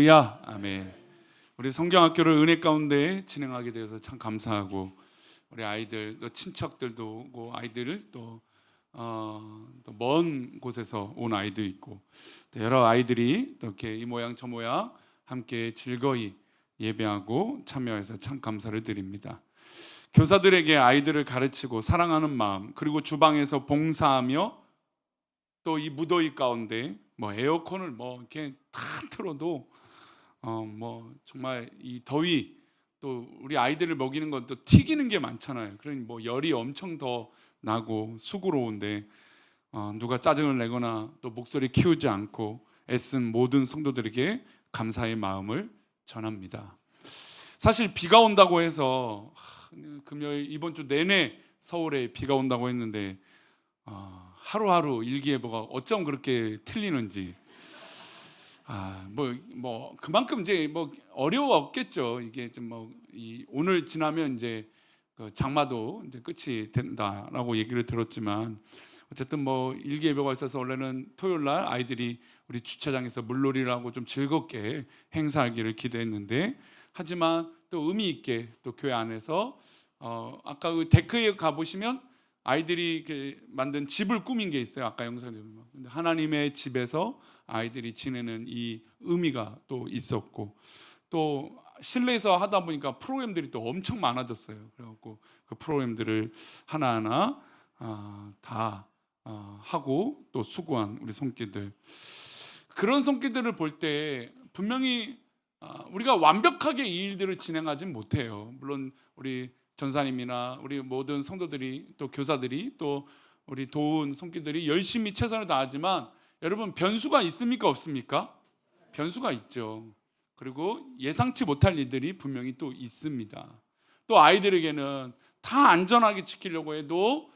할렐루야, 아멘. 우리 성경학교를 은혜 가운데 진행하게 되어서 참 감사하고, 우리 아이들 또 친척들도 오고, 아이들을 또 먼 곳에서 온 아이도 있고, 또 여러 아이들이 또 이렇게 이 모양 저 모양 함께 즐거이 예배하고 참여해서 참 감사를 드립니다. 교사들에게 아이들을 가르치고 사랑하는 마음, 그리고 주방에서 봉사하며 또 이 무더위 가운데 에어컨을 이렇게 다 틀어도 정말 이 더위, 또 우리 아이들을 먹이는 건 또 튀기는 게 많잖아요. 그러니 열이 엄청 더 나고 수고로운데 누가 짜증을 내거나 또 목소리 키우지 않고 애쓴 모든 성도들에게 감사의 마음을 전합니다. 사실 비가 온다고 해서 금요일 이번 주 내내 서울에 비가 온다고 했는데 하루하루 일기예보가 어쩜 그렇게 틀리는지 그만큼 이제 어려웠겠죠. 이게 좀 오늘 지나면 이제 그 장마도 이제 끝이 된다라고 얘기를 들었지만, 어쨌든 일기예보가 있어서 원래는 토요일 날 아이들이 우리 주차장에서 물놀이를 하고 좀 즐겁게 행사하기를 기대했는데, 하지만 또 의미 있게 또 교회 안에서 아까 그 데크에 가 보시면 아이들이 만든 집을 꾸민 게 있어요. 아까 영상에 보면 하나님의 집에서 아이들이 지내는 이 의미가 또 있었고, 또 실내에서 하다 보니까 프로그램들이 또 엄청 많아졌어요. 그래갖고 그 프로그램들을 하나하나 다 하고 또 수고한 우리 손길들, 그런 손길들을 볼 때 분명히 우리가 완벽하게 이 일들을 진행하진 못해요. 물론 우리 전사님이나 우리 모든 성도들이 또 교사들이 또 우리 도운 손길들이 열심히 최선을 다하지만, 여러분 변수가 있습니까 없습니까? 변수가 있죠. 그리고 예상치 못할 일들이 분명히 또 있습니다. 또 아이들에게는 다 안전하게 지키려고 해도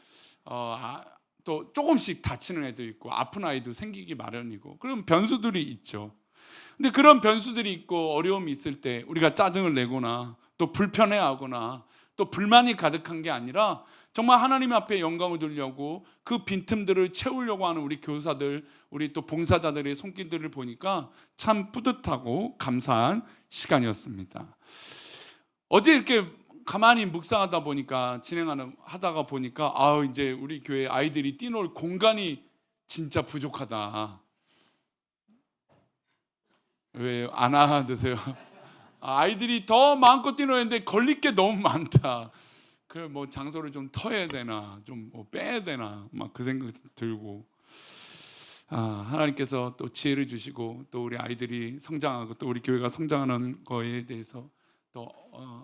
또 조금씩 다치는 애도 있고 아픈 아이도 생기기 마련이고, 그런 변수들이 있죠. 근데 그런 변수들이 있고 어려움이 있을 때 우리가 짜증을 내거나 또 불편해하거나 또 불만이 가득한 게 아니라 정말 하나님 앞에 영광을 돌려고 그 빈틈들을 채우려고 하는 우리 교사들, 우리 또 봉사자들의 손길들을 보니까 참 뿌듯하고 감사한 시간이었습니다. 어제 이렇게 가만히 묵상하다 보니까 하다가 보니까 이제 우리 교회 아이들이 뛰놀 공간이 진짜 부족하다. 왜 안 하드세요? 아이들이 더 마음껏 뛰노는데 걸릴 게 너무 많다. 장소를 좀 터야 되나, 좀 빼야 되나, 그 생각 들고, 하나님께서 또 지혜를 주시고 또 우리 아이들이 성장하고 또 우리 교회가 성장하는 거에 대해서 또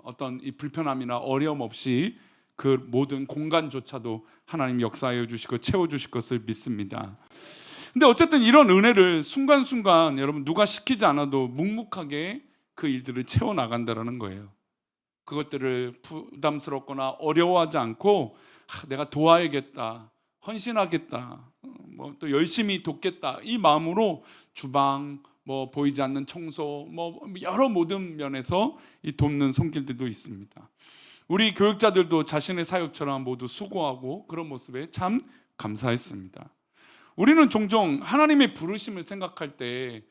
어떤 이 불편함이나 어려움 없이 그 모든 공간조차도 하나님 역사하여 주시고 채워 주실 것을 믿습니다. 근데 어쨌든 이런 은혜를 순간순간 여러분 누가 시키지 않아도 묵묵하게 그 일들을 채워나간다는 거예요. 그것들을 부담스럽거나 어려워하지 않고 내가 도와야겠다, 헌신하겠다, 또 열심히 돕겠다, 이 마음으로 주방, 보이지 않는 청소, 여러 모든 면에서 이 돕는 손길들도 있습니다. 우리 교육자들도 자신의 사역처럼 모두 수고하고 그런 모습에 참 감사했습니다. 우리는 종종 하나님의 부르심을 생각할 때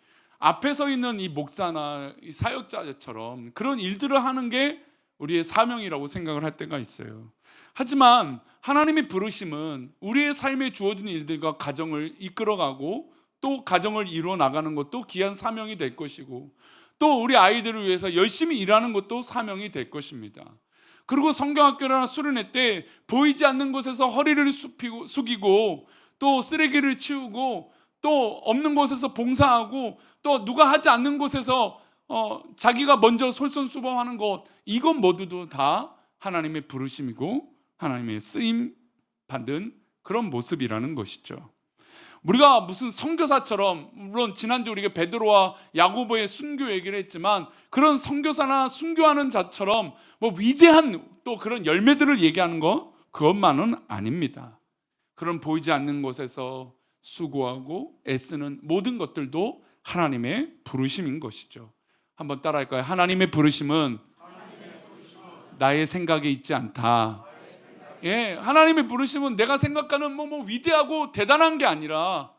앞에 서 있는 이 목사나 이 사역자처럼 그런 일들을 하는 게 우리의 사명이라고 생각을 할 때가 있어요. 하지만 하나님의 부르심은 우리의 삶에 주어진 일들과 가정을 이끌어가고 또 가정을 이루어 나가는 것도 귀한 사명이 될 것이고, 또 우리 아이들을 위해서 열심히 일하는 것도 사명이 될 것입니다. 그리고 성경학교나 수련회 때 보이지 않는 곳에서 허리를 숙이고 또 쓰레기를 치우고 또 없는 곳에서 봉사하고 또 누가 하지 않는 곳에서 자기가 먼저 솔선수범하는 것, 이건 모두도 다 하나님의 부르심이고 하나님의 쓰임 받은 그런 모습이라는 것이죠. 우리가 무슨 선교사처럼, 물론 지난주 우리가 베드로와 야고보의 순교 얘기를 했지만, 그런 선교사나 순교하는 자처럼 위대한 또 그런 열매들을 얘기하는 그것만은 아닙니다. 그런 보이지 않는 곳에서 수고하고 애쓰는 모든 것들도 하나님의 부르심인 것이죠. 한번 따라할까요? 하나님의 부르심은 나의 생각에 있지 않다. 하나님의 부르심은 내가 생각하는 위대하고 대단한 게 아니라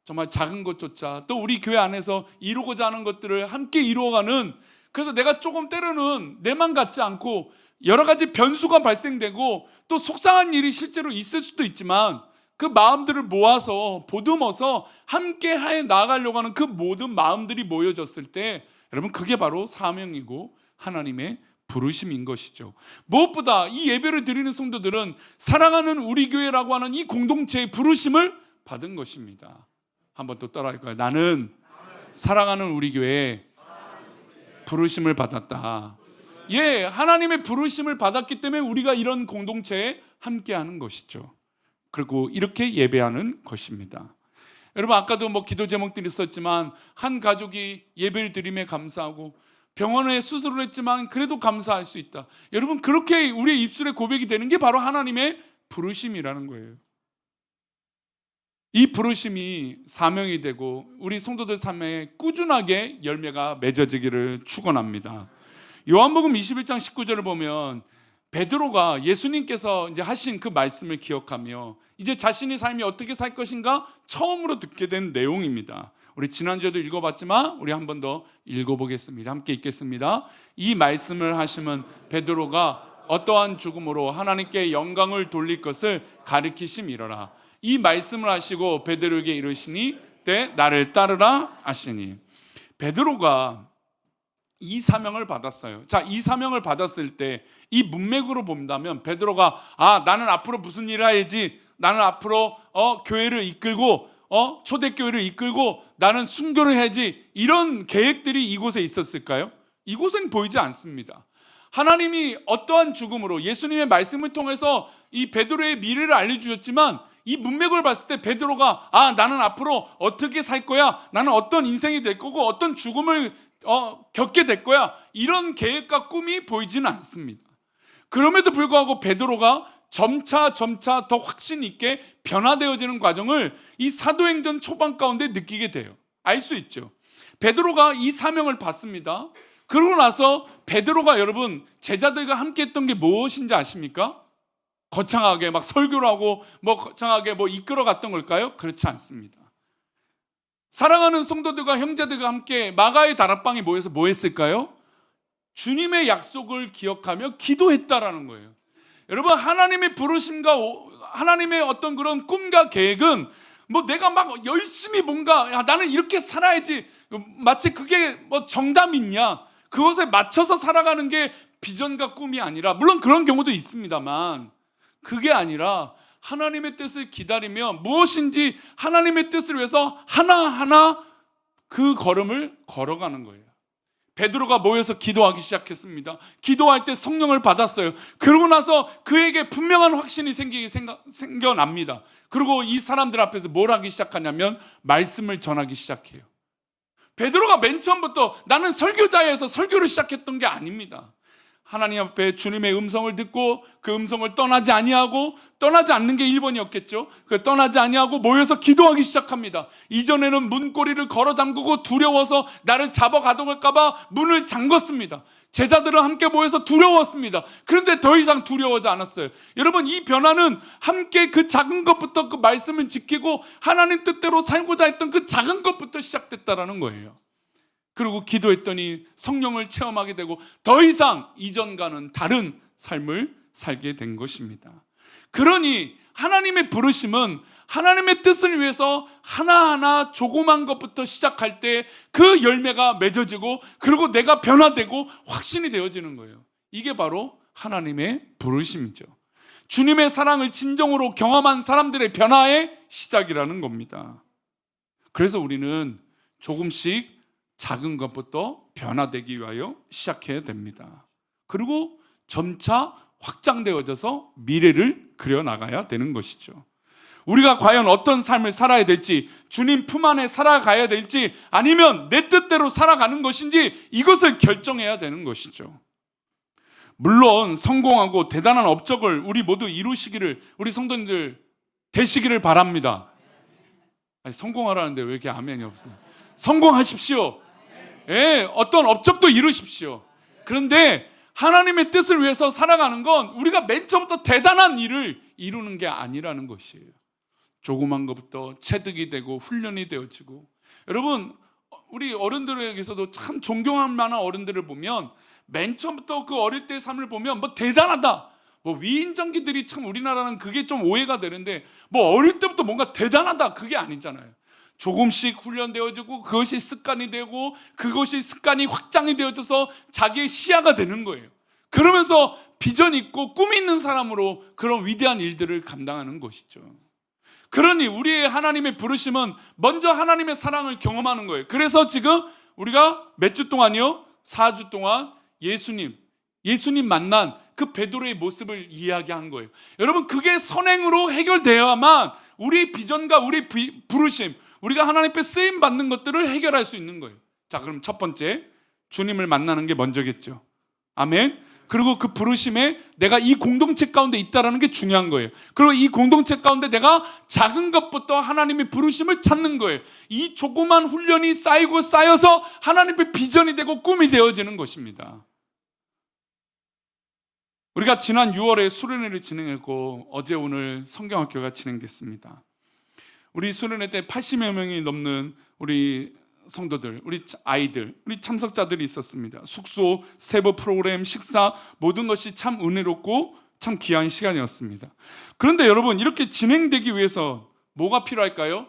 정말 작은 것조차 또 우리 교회 안에서 이루고자 하는 것들을 함께 이루어가는, 그래서 내가 조금 때로는 내만 같지 않고 여러 가지 변수가 발생되고 또 속상한 일이 실제로 있을 수도 있지만 그 마음들을 모아서 보듬어서 함께 해 나가려고 하는 그 모든 마음들이 모여졌을 때 여러분, 그게 바로 사명이고 하나님의 부르심인 것이죠. 무엇보다 이 예배를 드리는 성도들은 사랑하는 우리 교회라고 하는 이 공동체의 부르심을 받은 것입니다. 한번 또 따라할까요? 나는 사랑하는 우리 교회에 부르심을 받았다. 예, 하나님의 부르심을 받았기 때문에 우리가 이런 공동체에 함께하는 것이죠. 그리고 이렇게 예배하는 것입니다. 여러분, 아까도 기도 제목들이 있었지만 한 가족이 예배를 드림에 감사하고 병원에 수술을 했지만 그래도 감사할 수 있다. 여러분, 그렇게 우리의 입술에 고백이 되는 게 바로 하나님의 부르심이라는 거예요. 이 부르심이 사명이 되고 우리 성도들 삶에 꾸준하게 열매가 맺어지기를 축원합니다. 요한복음 21장 19절을 보면 베드로가 예수님께서 이제 하신 그 말씀을 기억하며 이제 자신의 삶이 어떻게 살 것인가 처음으로 듣게 된 내용입니다. 우리 지난주에도 읽어봤지만 우리 한 번 더 읽어보겠습니다. 함께 읽겠습니다. 이 말씀을 하시면 베드로가 어떠한 죽음으로 하나님께 영광을 돌릴 것을 가리키심이로라. 이 말씀을 하시고 베드로에게 이르시니 때 나를 따르라 하시니, 베드로가 이 사명을 받았어요. 자, 이 사명을 받았을 때 이 문맥으로 본다면 베드로가 나는 앞으로 무슨 일을 해야지, 나는 앞으로 교회를 이끌고 초대교회를 이끌고 나는 순교를 해야지, 이런 계획들이 이곳에 있었을까요? 이곳은 보이지 않습니다. 하나님이 어떠한 죽음으로 예수님의 말씀을 통해서 이 베드로의 미래를 알려주셨지만 이 문맥을 봤을 때 베드로가 나는 앞으로 어떻게 살 거야, 나는 어떤 인생이 될 거고 어떤 죽음을 겪게 될 거야, 이런 계획과 꿈이 보이지는 않습니다. 그럼에도 불구하고 베드로가 점차 더 확신 있게 변화되어지는 과정을 이 사도행전 초반 가운데 느끼게 돼요. 알 수 있죠. 베드로가 이 사명을 받습니다. 그러고 나서 베드로가 여러분 제자들과 함께 했던 게 무엇인지 아십니까? 거창하게 설교를 하고 거창하게 이끌어 갔던 걸까요? 그렇지 않습니다. 사랑하는 성도들과 형제들과 함께 마가의 다락방에 모여서 뭐 했을까요? 주님의 약속을 기억하며 기도했다라는 거예요. 여러분, 하나님의 부르심과 하나님의 어떤 그런 꿈과 계획은 내가 열심히 뭔가 나는 이렇게 살아야지, 마치 그게 정답이 있냐, 그것에 맞춰서 살아가는 게 비전과 꿈이 아니라, 물론 그런 경우도 있습니다만 그게 아니라 하나님의 뜻을 기다리며 무엇인지 하나님의 뜻을 위해서 하나하나 그 걸음을 걸어가는 거예요. 베드로가 모여서 기도하기 시작했습니다. 기도할 때 성령을 받았어요. 그러고 나서 그에게 분명한 확신이 생겨납니다. 그리고 이 사람들 앞에서 뭘 하기 시작하냐면 말씀을 전하기 시작해요. 베드로가 맨 처음부터 나는 설교자에서 설교를 시작했던 게 아닙니다. 하나님 앞에 주님의 음성을 듣고 그 음성을 떠나지 아니하고, 떠나지 않는 게 1번이었겠죠. 떠나지 아니하고 모여서 기도하기 시작합니다. 이전에는 문고리를 걸어 잠그고 두려워서 나를 잡아 가둬갈까 봐 문을 잠궜습니다. 제자들은 함께 모여서 두려웠습니다. 그런데 더 이상 두려워하지 않았어요. 여러분, 이 변화는 함께 그 작은 것부터, 그 말씀을 지키고 하나님 뜻대로 살고자 했던 그 작은 것부터 시작됐다라는 거예요. 그리고 기도했더니 성령을 체험하게 되고 더 이상 이전과는 다른 삶을 살게 된 것입니다. 그러니 하나님의 부르심은 하나님의 뜻을 위해서 하나하나 조그만 것부터 시작할 때 그 열매가 맺어지고, 그리고 내가 변화되고 확신이 되어지는 거예요. 이게 바로 하나님의 부르심이죠. 주님의 사랑을 진정으로 경험한 사람들의 변화의 시작이라는 겁니다. 그래서 우리는 조금씩 작은 것부터 변화되기 위하여 시작해야 됩니다. 그리고 점차 확장되어져서 미래를 그려나가야 되는 것이죠. 우리가 과연 어떤 삶을 살아야 될지, 주님 품 안에 살아가야 될지, 아니면 내 뜻대로 살아가는 것인지, 이것을 결정해야 되는 것이죠. 물론 성공하고 대단한 업적을 우리 모두 이루시기를, 우리 성도님들 되시기를 바랍니다. 성공하라는데 왜 이렇게 아멘이 없어요? 성공하십시오. 예, 어떤 업적도 이루십시오. 그런데 하나님의 뜻을 위해서 살아가는 건 우리가 맨 처음부터 대단한 일을 이루는 게 아니라는 것이에요. 조그만 것부터 체득이 되고 훈련이 되어지고, 여러분 우리 어른들에게서도 참 존경할 만한 어른들을 보면 맨 처음부터 그 어릴 때의 삶을 보면 뭐 대단하다, 뭐 위인전기들이 참 우리나라는 그게 좀 오해가 되는데, 뭐 어릴 때부터 뭔가 대단하다 그게 아니잖아요. 조금씩 훈련되어지고 그것이 습관이 되고 그것이 습관이 확장이 되어져서 자기의 시야가 되는 거예요. 그러면서 비전 있고 꿈이 있는 사람으로 그런 위대한 일들을 감당하는 것이죠. 그러니 우리의 하나님의 부르심은 먼저 하나님의 사랑을 경험하는 거예요. 그래서 지금 우리가 몇 주 동안이요? 4주 동안 예수님 만난 그 베드로의 모습을 이야기한 거예요. 여러분 그게 선행으로 해결되어야만 우리 비전과 우리 부르심, 우리가 하나님 앞에 쓰임 받는 것들을 해결할 수 있는 거예요. 자, 그럼 첫 번째, 주님을 만나는 게 먼저겠죠. 아멘. 그리고 그 부르심에 내가 이 공동체 가운데 있다라는 게 중요한 거예요. 그리고 이 공동체 가운데 내가 작은 것부터 하나님의 부르심을 찾는 거예요. 이 조그만 훈련이 쌓이고 쌓여서 하나님의 비전이 되고 꿈이 되어지는 것입니다. 우리가 지난 6월에 수련회를 진행했고 어제 오늘 성경학교가 진행됐습니다. 우리 수련회 때 80여 명이 넘는 우리 성도들, 우리 아이들, 우리 참석자들이 있었습니다. 숙소, 세부 프로그램, 식사 모든 것이 참 은혜롭고 참 귀한 시간이었습니다. 그런데 여러분 이렇게 진행되기 위해서 뭐가 필요할까요?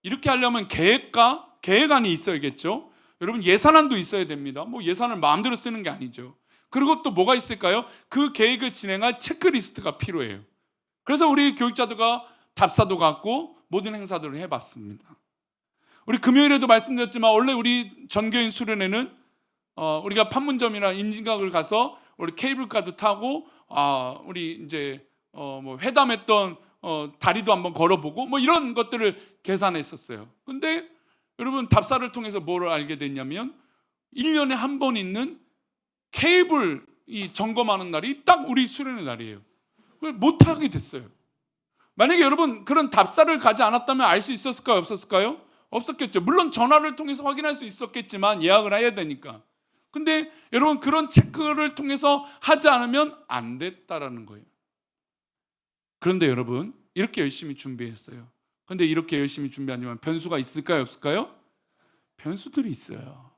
이렇게 하려면 계획안이 있어야겠죠. 여러분 예산안도 있어야 됩니다. 뭐 예산을 마음대로 쓰는 게 아니죠. 그리고 또 뭐가 있을까요? 그 계획을 진행할 체크리스트가 필요해요. 그래서 우리 교육자들과 답사도 갖고 모든 행사들을 해봤습니다. 우리 금요일에도 말씀드렸지만 원래 우리 전교인 수련회는 우리가 판문점이나 임진각을 가서 우리 케이블카도 타고 우리 이제 뭐 회담했던 다리도 한번 걸어보고 뭐 이런 것들을 계산했었어요. 근데 여러분 답사를 통해서 뭘 알게 됐냐면 1년에 한 번 있는 케이블 이 점검하는 날이 딱 우리 수련회 날이에요. 못 하게 됐어요. 만약에 여러분 그런 답사를 가지 않았다면 알 수 있었을까요? 없었을까요? 없었겠죠. 물론 전화를 통해서 확인할 수 있었겠지만 예약을 해야 되니까. 근데 여러분 그런 체크를 통해서 하지 않으면 안 됐다라는 거예요. 그런데 여러분 이렇게 열심히 준비했어요. 근데 이렇게 열심히 준비하지만 변수가 있을까요? 없을까요? 변수들이 있어요.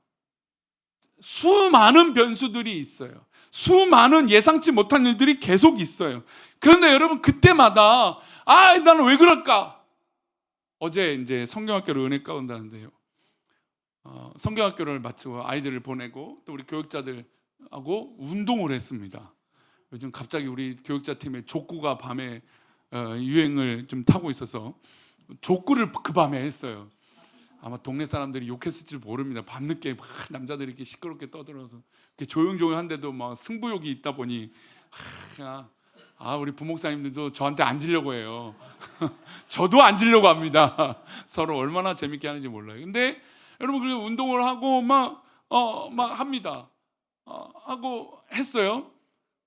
수많은 변수들이 있어요. 수많은 예상치 못한 일들이 계속 있어요. 그런데 여러분 그때마다 나는 왜 그럴까? 어제 이제 성경학교를 은혜 가운데 하는데요. 성경학교를 마치고 아이들을 보내고 또 우리 교육자들하고 운동을 했습니다. 요즘 갑자기 우리 교육자 팀에 족구가 밤에 유행을 좀 타고 있어서 족구를 그 밤에 했어요. 아마 동네 사람들이 욕했을지 모릅니다. 밤늦게 막 남자들이 이렇게 시끄럽게 떠들어서 조용조용한데도 막 승부욕이 있다 보니 우리 부목사님들도 저한테 앉으려고 해요. 저도 앉으려고 합니다. 서로 얼마나 재밌게 하는지 몰라요. 근데 여러분 그래서 운동을 하고 막 합니다. 하고 했어요.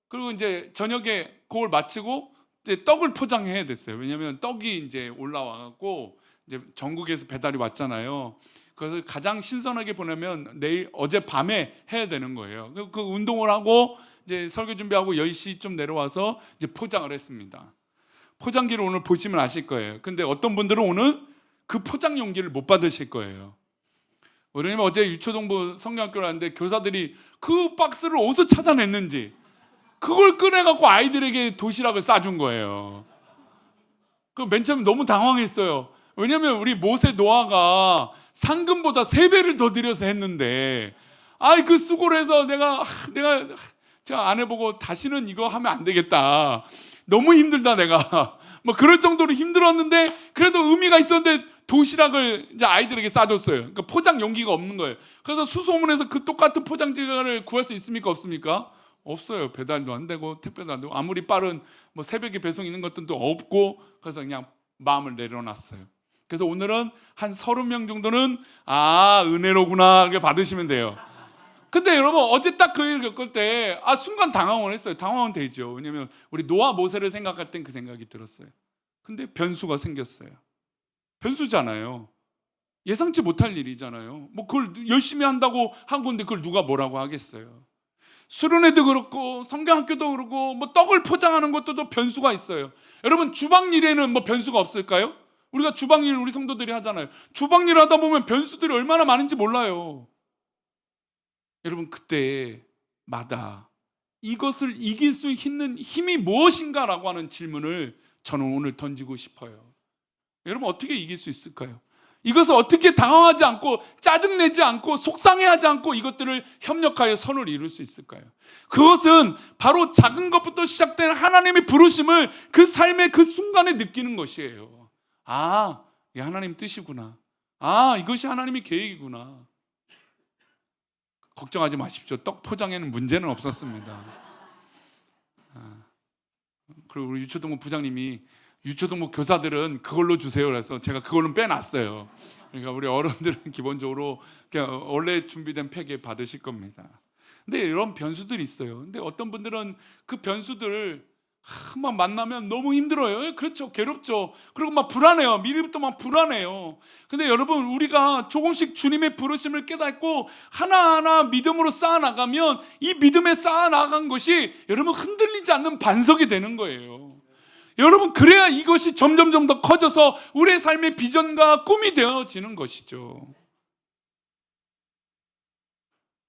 그리고 이제 저녁에 그걸 마치고 이제 떡을 포장해야 됐어요. 왜냐하면 떡이 이제 올라와갖고 이제 전국에서 배달이 왔잖아요. 그래서 가장 신선하게 보내면 내일 어젯밤에 해야 되는 거예요. 그 운동을 하고 이제 설교 준비하고 10시쯤 내려와서 이제 포장을 했습니다. 포장기를 오늘 보시면 아실 거예요. 근데 어떤 분들은 오늘 그 포장 용기를 못 받으실 거예요. 왜냐면 어제 유초동부 성경학교를 하는데 교사들이 그 박스를 어디서 찾아냈는지 그걸 꺼내갖고 아이들에게 도시락을 싸준 거예요. 그 맨 처음에 너무 당황했어요. 왜냐면 우리 모세 노아가 상금보다 3배를 더 들여서 했는데 그 수고를 해서 제가 안 해보고 다시는 이거 하면 안 되겠다. 너무 힘들다 내가. 뭐 그럴 정도로 힘들었는데 그래도 의미가 있었는데 도시락을 이제 아이들에게 싸줬어요. 그러니까 포장 용기가 없는 거예요. 그래서 수소문해서 그 똑같은 포장지를 구할 수 있습니까? 없습니까? 없어요. 배달도 안 되고 택배도 안 되고 아무리 빠른 뭐 새벽에 배송 있는 것들도 없고 그래서 그냥 마음을 내려놨어요. 그래서 오늘은 한 30명 정도는 은혜로구나 이렇게 받으시면 돼요. 근데 여러분 어제 딱 그 일을 겪을 때 순간 당황을 했어요. 당황은 되죠. 왜냐면 우리 노아 모세를 생각할 땐 그 생각이 들었어요. 근데 변수가 생겼어요. 변수잖아요. 예상치 못할 일이잖아요. 뭐 그걸 열심히 한다고 한 건데 그걸 누가 뭐라고 하겠어요. 수련회도 그렇고 성경학교도 그렇고 뭐 떡을 포장하는 것도 변수가 있어요. 여러분 주방 일에는 뭐 변수가 없을까요? 우리가 주방일 우리 성도들이 하잖아요. 주방일 하다 보면 변수들이 얼마나 많은지 몰라요. 여러분, 그때마다 이것을 이길 수 있는 힘이 무엇인가라고 하는 질문을 저는 오늘 던지고 싶어요. 여러분, 어떻게 이길 수 있을까요? 이것을 어떻게 당황하지 않고 짜증내지 않고 속상해하지 않고 이것들을 협력하여 선을 이룰 수 있을까요? 그것은 바로 작은 것부터 시작된 하나님의 부르심을 그 삶의 그 순간에 느끼는 것이에요. 아, 이게 하나님 뜻이구나. 아, 이것이 하나님의 계획이구나. 걱정하지 마십시오. 떡 포장에는 문제는 없었습니다. 그리고 우리 유초동부 부장님이 유초동부 교사들은 그걸로 주세요. 그래서 제가 그걸로 빼놨어요. 그러니까 우리 어른들은 기본적으로 그냥 원래 준비된 팩에 받으실 겁니다. 근데 이런 변수들이 있어요. 근데 어떤 분들은 그 변수들을 막 만나면 너무 힘들어요. 그렇죠. 괴롭죠. 그리고 막 불안해요. 미리부터 막 불안해요. 근데 여러분, 우리가 조금씩 주님의 부르심을 깨닫고 하나하나 믿음으로 쌓아나가면 이 믿음에 쌓아나간 것이 여러분 흔들리지 않는 반석이 되는 거예요. 여러분, 그래야 이것이 점점점 더 커져서 우리의 삶의 비전과 꿈이 되어지는 것이죠.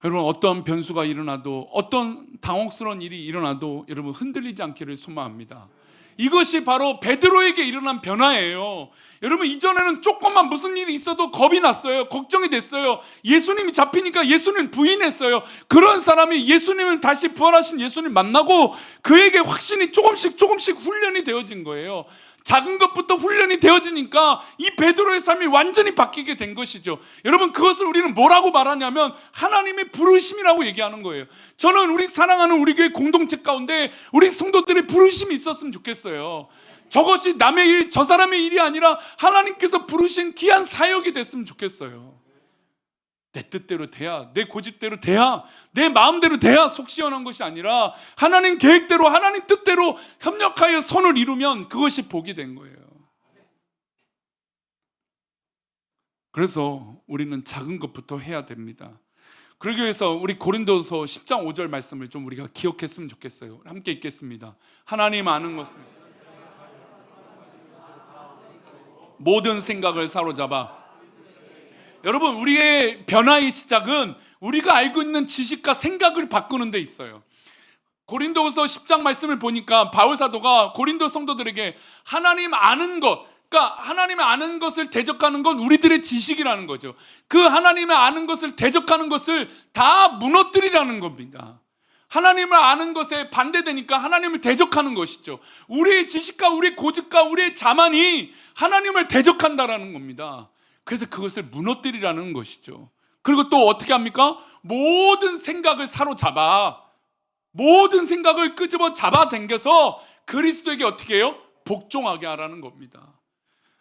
여러분, 어떤 변수가 일어나도 어떤 당혹스러운 일이 일어나도 여러분 흔들리지 않기를 소망합니다. 이것이 바로 베드로에게 일어난 변화예요. 여러분, 이전에는 조금만 무슨 일이 있어도 겁이 났어요. 걱정이 됐어요. 예수님이 잡히니까 예수님 부인했어요. 그런 사람이 예수님을 다시 부활하신 예수님 만나고 그에게 확신이 조금씩 훈련이 되어진 거예요. 작은 것부터 훈련이 되어지니까 이 베드로의 삶이 완전히 바뀌게 된 것이죠. 여러분, 그것을 우리는 뭐라고 말하냐면 하나님의 부르심이라고 얘기하는 거예요. 저는 우리 사랑하는 우리 교회 공동체 가운데 우리 성도들의 부르심이 있었으면 좋겠어요. 저것이 남의 일, 저 사람의 일이 아니라 하나님께서 부르신 귀한 사역이 됐으면 좋겠어요. 내 뜻대로 돼야, 내 고집대로 돼야, 내 마음대로 돼야 속 시원한 것이 아니라 하나님 계획대로, 하나님 뜻대로 협력하여 선을 이루면 그것이 복이 된 거예요. 그래서 우리는 작은 것부터 해야 됩니다. 그러기 위해서 우리 고린도서 10장 5절 말씀을 좀 우리가 기억했으면 좋겠어요. 함께 읽겠습니다. 하나님 아는 것은 모든 생각을 사로잡아. 여러분, 우리의 변화의 시작은 우리가 알고 있는 지식과 생각을 바꾸는 데 있어요. 고린도서 10장 말씀을 보니까 바울 사도가 고린도 성도들에게 하나님 아는 것, 그러니까 하나님의 아는 것을 대적하는 건 우리들의 지식이라는 거죠. 그 하나님의 아는 것을 대적하는 것을 다 무너뜨리라는 겁니다. 하나님을 아는 것에 반대되니까 하나님을 대적하는 것이죠. 우리의 지식과 우리의 고집과 우리의 자만이 하나님을 대적한다라는 겁니다. 그래서 그것을 무너뜨리라는 것이죠. 그리고 또 어떻게 합니까? 모든 생각을 사로잡아, 모든 생각을 끄집어 잡아당겨서 그리스도에게 어떻게 해요? 복종하게 하라는 겁니다.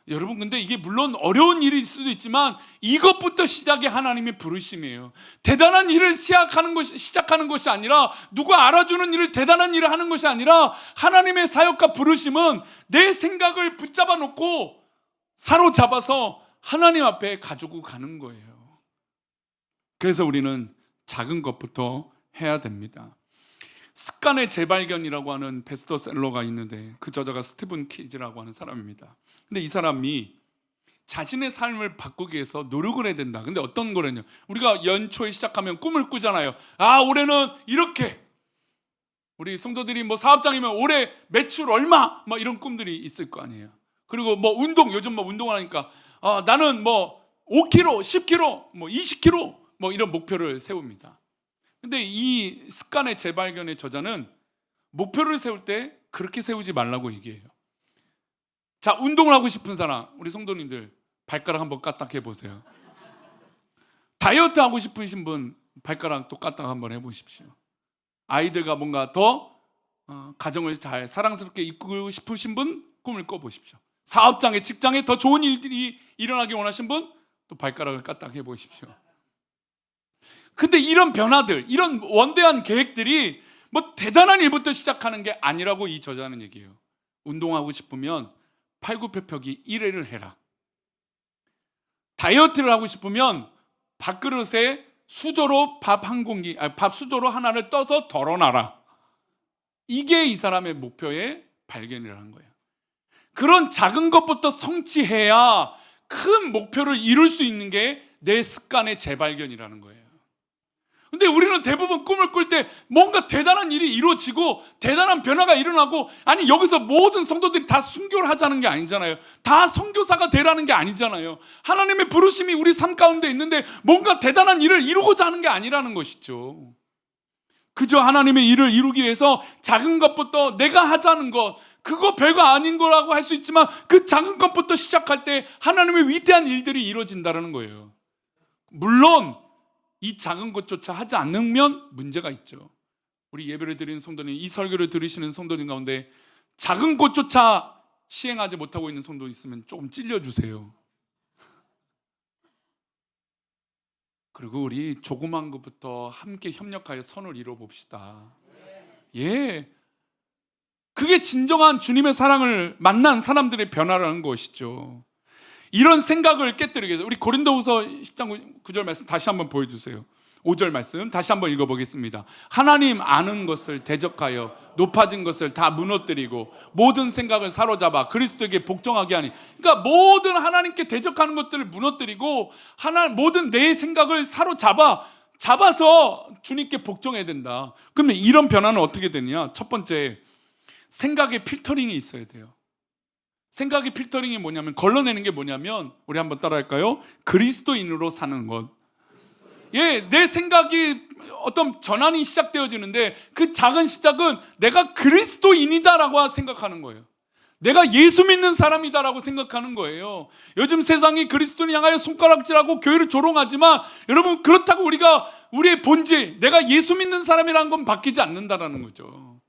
여러분, 근데 이게 물론 어려운 일일 수도 있지만 이것부터 시작이 하나님의 부르심이에요. 대단한 일을 시작하는 것이 아니라, 누가 알아주는 일을, 대단한 일을 하는 것이 아니라 하나님의 사역과 부르심은 내 생각을 붙잡아 놓고 사로잡아서 하나님 앞에 가지고 가는 거예요. 그래서 우리는 작은 것부터 해야 됩니다. 습관의 재발견이라고 하는 베스트셀러가 있는데 그 저자가 스티븐 키즈라고 하는 사람입니다. 근데 이 사람이 자신의 삶을 바꾸기 위해서 노력을 해야 된다. 근데 어떤 거냐면, 우리가 연초에 시작하면 꿈을 꾸잖아요. 아, 올해는 이렇게, 우리 성도들이 뭐 사업장이면 올해 매출 얼마, 막 이런 꿈들이 있을 거 아니에요. 그리고 뭐 운동, 요즘 뭐 운동하니까 나는 뭐 5kg, 10kg, 뭐 20kg 뭐 이런 목표를 세웁니다. 근데 이 습관의 재발견의 저자는 목표를 세울 때 그렇게 세우지 말라고 얘기해요. 자, 운동을 하고 싶은 사람, 우리 성도님들 발가락 한번 까딱 해보세요. 다이어트 하고 싶으신 분 발가락 또 까딱 한번 해보십시오. 아이들과 뭔가 더 가정을 잘 사랑스럽게 이끌고 싶으신 분 꿈을 꿔보십시오. 사업장에, 직장에 더 좋은 일들이 일어나기 원하신 분 또 발가락을 까딱 해보십시오. 근데 이런 변화들, 이런 원대한 계획들이 뭐 대단한 일부터 시작하는 게 아니라고 이 저자는 얘기해요. 운동하고 싶으면 팔굽혀펴기 1회를 해라. 다이어트를 하고 싶으면 밥그릇에 수저로 밥 수저로 하나를 떠서 덜어놔라. 이게 이 사람의 목표의 발견이라는 거예요. 그런 작은 것부터 성취해야 큰 목표를 이룰 수 있는 게 내 습관의 재발견이라는 거예요. 근데 우리는 대부분 꿈을 꿀 때 뭔가 대단한 일이 이루어지고 대단한 변화가 일어나고, 아니 여기서 모든 성도들이 다 순교를 하자는 게 아니잖아요. 다 선교사가 되라는 게 아니잖아요. 하나님의 부르심이 우리 삶 가운데 있는데 뭔가 대단한 일을 이루고자 하는 게 아니라는 것이죠. 그저 하나님의 일을 이루기 위해서 작은 것부터 내가 하자는 것, 그거 별거 아닌 거라고 할 수 있지만 그 작은 것부터 시작할 때 하나님의 위대한 일들이 이루어진다는 거예요. 물론 이 작은 것조차 하지 않으면 문제가 있죠. 우리 예배를 드리는 성도님, 이 설교를 들으시는 성도님 가운데 작은 것조차 시행하지 못하고 있는 성도 있으면 조금 찔려주세요. 그리고 우리 조그만 것부터 함께 협력하여 선을 이뤄봅시다. 예, 그게 진정한 주님의 사랑을 만난 사람들의 변화라는 것이죠. 이런 생각을 깨뜨리기 위해서 우리 고린도후서 10장 9절 말씀 다시 한번 보여주세요. 5절 말씀 다시 한번 읽어보겠습니다. 하나님 아는 것을 대적하여 높아진 것을 다 무너뜨리고 모든 생각을 사로잡아 그리스도에게 복종하게 하니, 그러니까 모든 하나님께 대적하는 것들을 무너뜨리고 모든 내 생각을 잡아서 주님께 복종해야 된다. 그러면 이런 변화는 어떻게 되냐? 첫 번째, 생각의 필터링이 있어야 돼요. 생각의 필터링이 뭐냐면, 걸러내는 게 뭐냐면, 우리 한번 따라할까요? 그리스도인으로 사는 것. 예, 내 생각이 어떤 전환이 시작되어지는데 그 작은 시작은 내가 그리스도인이다라고 생각하는 거예요. 내가 예수 믿는 사람이다라고 생각하는 거예요. 요즘 세상이 그리스도를 향하여 손가락질하고 교회를 조롱하지만 여러분, 그렇다고 우리의 본질, 내가 예수 믿는 사람이라는 건 바뀌지 않는다라는 거죠.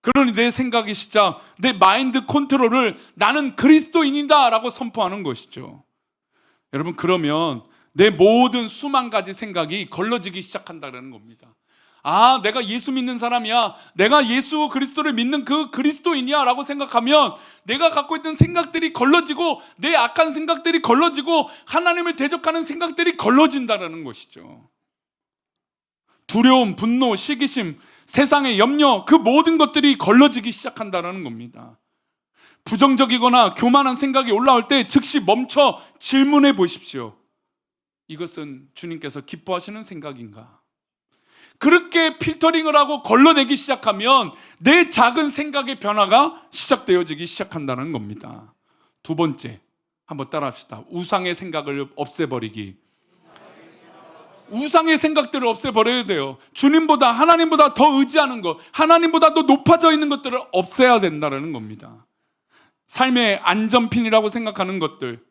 그러니 내 생각의 시작, 내 마인드 컨트롤을 나는 그리스도인이다 라고 선포하는 것이죠. 여러분, 그러면 내 모든 수만 가지 생각이 걸러지기 시작한다는 겁니다. 아, 내가 예수 믿는 사람이야, 내가 예수 그리스도를 믿는 그 그리스도인이야 라고 생각하면 내가 갖고 있는 생각들이 걸러지고, 내 악한 생각들이 걸러지고, 하나님을 대적하는 생각들이 걸러진다는 것이죠. 두려움, 분노, 시기심, 세상의 염려, 그 모든 것들이 걸러지기 시작한다는 겁니다. 부정적이거나 교만한 생각이 올라올 때 즉시 멈춰 질문해 보십시오. 이것은 주님께서 기뻐하시는 생각인가? 그렇게 필터링을 하고 걸러내기 시작하면 내 작은 생각의 변화가 시작되어지기 시작한다는 겁니다. 두 번째, 한번 따라합시다. 우상의 생각을 없애버리기. 우상의 생각들을 없애버려야 돼요. 주님보다, 하나님보다 더 의지하는 것, 하나님보다 더 높아져 있는 것들을 없애야 된다는 겁니다. 삶의 안전핀이라고 생각하는 것들,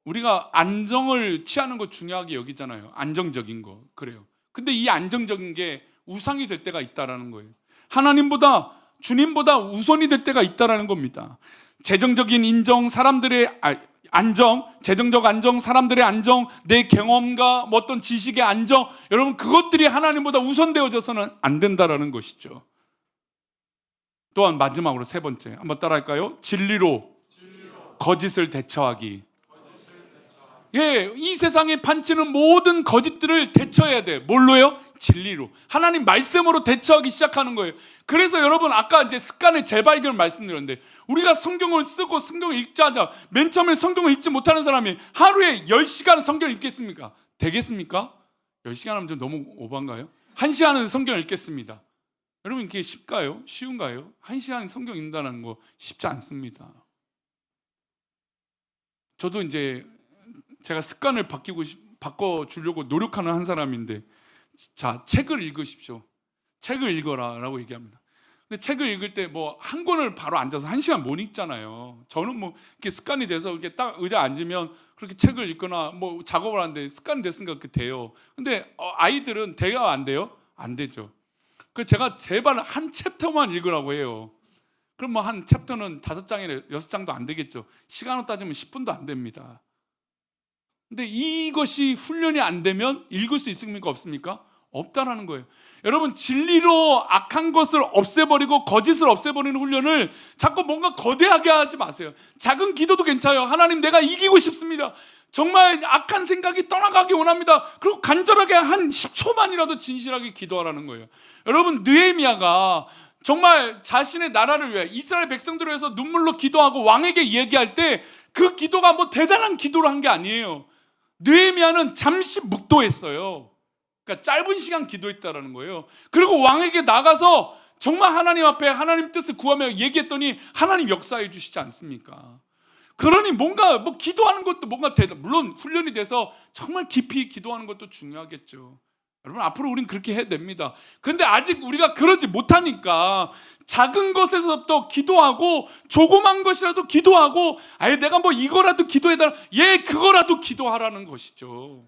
우리가 안정을 취하는 거 중요하게 여기잖아요. 안정적인 거. 그래요. 근데 이 안정적인 게 우상이 될 때가 있다라는 거예요. 하나님보다, 주님보다 우선이 될 때가 있다라는 겁니다. 재정적인 인정, 사람들의 안정, 재정적 안정, 사람들의 안정, 내 경험과 어떤 지식의 안정, 여러분, 그것들이 하나님보다 우선되어져서는 안 된다라는 것이죠. 또한 마지막으로 세 번째, 한번 따라할까요? 진리로 거짓을 대처하기. 예, 이 세상에 판치는 모든 거짓들을 대처해야 돼요. 뭘로요? 진리로. 하나님 말씀으로 대처하기 시작하는 거예요. 그래서 여러분, 아까 이제 습관의 재발견을 말씀드렸는데, 우리가 성경을 쓰고 성경을 읽자 하자, 맨 처음에 성경을 읽지 못하는 사람이 하루에 10시간 성경을 읽겠습니까? 되겠습니까? 10시간 하면 좀 너무 오반가요? 1시간은 성경을 읽겠습니다. 여러분, 이게 쉽까요? 쉬운가요? 1시간 성경 읽는다는 거 쉽지 않습니다. 저도 이제 제가 습관을 바꿔주려고 노력하는 한 사람인데, 자, 책을 읽으십시오. 책을 읽어라 라고 얘기합니다. 근데 책을 읽을 때 한 권을 바로 앉아서 1시간 못 읽잖아요. 저는 이렇게 습관이 돼서 이렇게 딱 의자에 앉으면 그렇게 책을 읽거나 작업을 하는데 습관이 됐으니까 그렇게 돼요. 근데 아이들은 돼요, 안 돼요? 안 되죠. 그래서 제가 제발 한 챕터만 읽으라고 해요. 그럼 한 챕터는 5장이나 6장도 안 되겠죠. 시간으로 따지면 10분도 안 됩니다. 근데 이것이 훈련이 안 되면 읽을 수 있습니까? 없습니까? 없다라는 거예요. 여러분, 진리로 악한 것을 없애버리고 거짓을 없애버리는 훈련을 자꾸 뭔가 거대하게 하지 마세요. 작은 기도도 괜찮아요. 하나님, 내가 이기고 싶습니다. 정말 악한 생각이 떠나가기 원합니다. 그리고 간절하게 한 10초만이라도 진실하게 기도하라는 거예요. 여러분, 느헤미야가 정말 자신의 나라를 위해 이스라엘 백성들을 위해서 눈물로 기도하고 왕에게 이야기할 때 그 기도가 뭐 대단한 기도를 한 게 아니에요. 느헤미야는 잠시 묵도했어요. 그러니까 짧은 시간 기도했다라는 거예요. 그리고 왕에게 나가서 정말 하나님 앞에 하나님 뜻을 구하며 얘기했더니 하나님 역사해 주시지 않습니까? 그러니 뭔가 뭐 기도하는 것도 뭔가 물론 훈련이 돼서 정말 깊이 기도하는 것도 중요하겠죠. 여러분, 앞으로 우린 그렇게 해야 됩니다. 근데 아직 우리가 그러지 못하니까 작은 것에서부터 기도하고 조그만 것이라도 기도하고 아예 내가 뭐 이거라도 기도해달라, 그거라도 기도하라는 것이죠.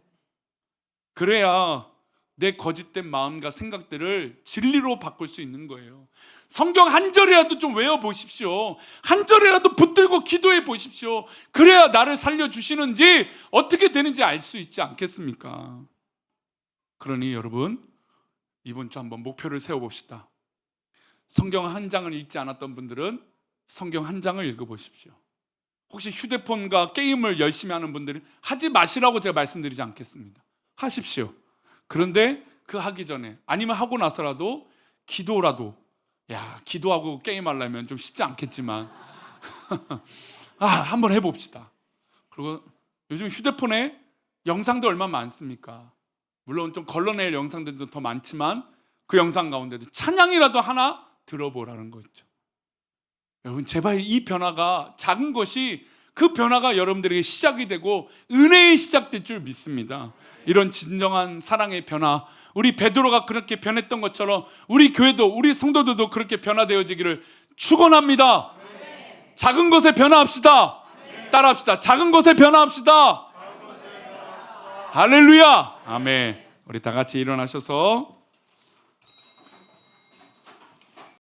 그래야 내 거짓된 마음과 생각들을 진리로 바꿀 수 있는 거예요. 성경 한 절이라도 좀 외워보십시오. 한 절이라도 붙들고 기도해 보십시오. 그래야 나를 살려주시는지 어떻게 되는지 알 수 있지 않겠습니까? 그러니 여러분, 이번 주 한번 목표를 세워봅시다. 성경 한 장을 읽지 않았던 분들은 성경 한 장을 읽어보십시오. 혹시 휴대폰과 게임을 열심히 하는 분들은 하지 마시라고 제가 말씀드리지 않겠습니다. 하십시오. 그런데 그 하기 전에, 아니면 하고 나서라도 기도라도, 기도하고 게임하려면 좀 쉽지 않겠지만 한번 해봅시다. 그리고 요즘 휴대폰에 영상도 얼마나 많습니까? 물론 좀 걸러낼 영상들도 더 많지만 그 영상 가운데도 찬양이라도 하나 들어보라는 거 있죠. 여러분, 제발 이 변화가, 작은 것이 그 변화가 여러분들에게 시작이 되고 은혜의 시작될 줄 믿습니다. 이런 진정한 사랑의 변화, 우리 베드로가 그렇게 변했던 것처럼 우리 교회도, 우리 성도들도 그렇게 변화되어지기를 축원합니다. 작은 것에 변화합시다. 따라합시다. 작은 것에 변화합시다. 할렐루야. 아멘. 우리 다 같이 일어나셔서